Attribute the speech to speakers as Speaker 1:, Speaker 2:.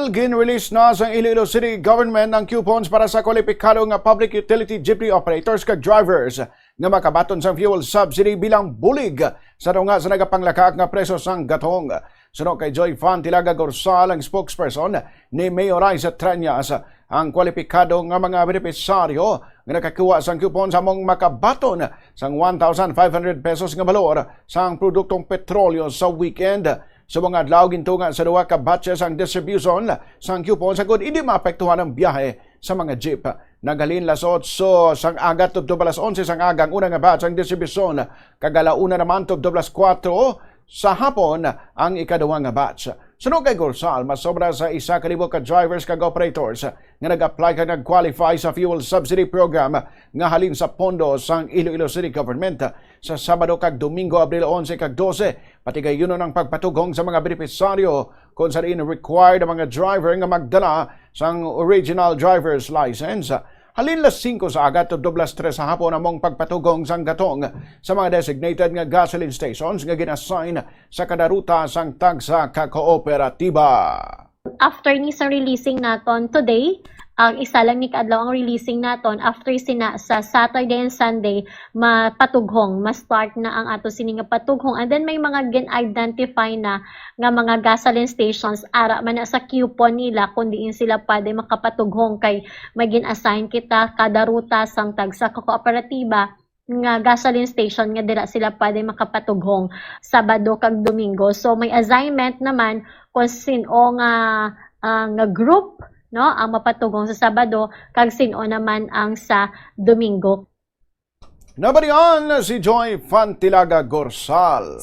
Speaker 1: Gorsal, gin-release na sa Iloilo City Government ang coupons para sa kwalipikado nga public utility jeepney operators kag drivers nga makabaton sa fuel subsidy bilang bulig sa nga sa nagapanglakak nga preso sang gatong. Suno kay Joy Fantilaga Gorsal, ang spokesperson ni Mayor Isa Tranyas, ang kwalipikado nga mga benepisaryo nga nakakuha sang coupon sa mong makabaton sang 1,500 pesos nga balor sang produktong petrolyo sa weekend. Sa mga adlaw gintunga sa duwa ka batches ang distribution sang coupon sagod hindi maapektuhan ang biyahe sa mga jeep. Nagalin las 8 sang aga tubto balas 11 sang agang una nga batch ang distribusyon, kagalauna naman tubto balas 4 sa hapon ang ikaduwa nga batch. Sunog kay Gorsal, mas sobra sa 1,000 ka drivers kag operators nga nag-apply kag nag-qualify sa fuel subsidy program nga halin sa pondo sang Iloilo City Government sa Sabado kag Domingo, Abril 11 kag 12. Pati kay yun ang pagpatugong sa mga benepisaryo kung sa rin required ang mga driver nga magdala sang original driver's license. Halin las 5 sa agat o 2:03 sa hapon among pagpatugong sang gatong sa mga designated nga gasoline stations nga ginassign sa kada ruta sang tagsa ka kooperatiba.
Speaker 2: After ni sa releasing naton today, ang isa lang ni kaadlaw ang releasing naton after sina sa Saturday and Sunday mapatughong, ma-start na ang ato sini nga patughong, and then may mga gen-identify na nga mga gasoline stations ara man na sa coupon nila kung diin sila pwede makapatughong kay may gin-assign kita kada ruta sang tagsa ka kooperatiba nga gasoline station nga dira sila pwede makapatughong Sabado kag Domingo. So may assignment naman kung sino nga group no ang mapatugong sa Sabado kag sino naman ang sa Domingo.
Speaker 1: Nabarian si Joy Fantilaga Gorsal.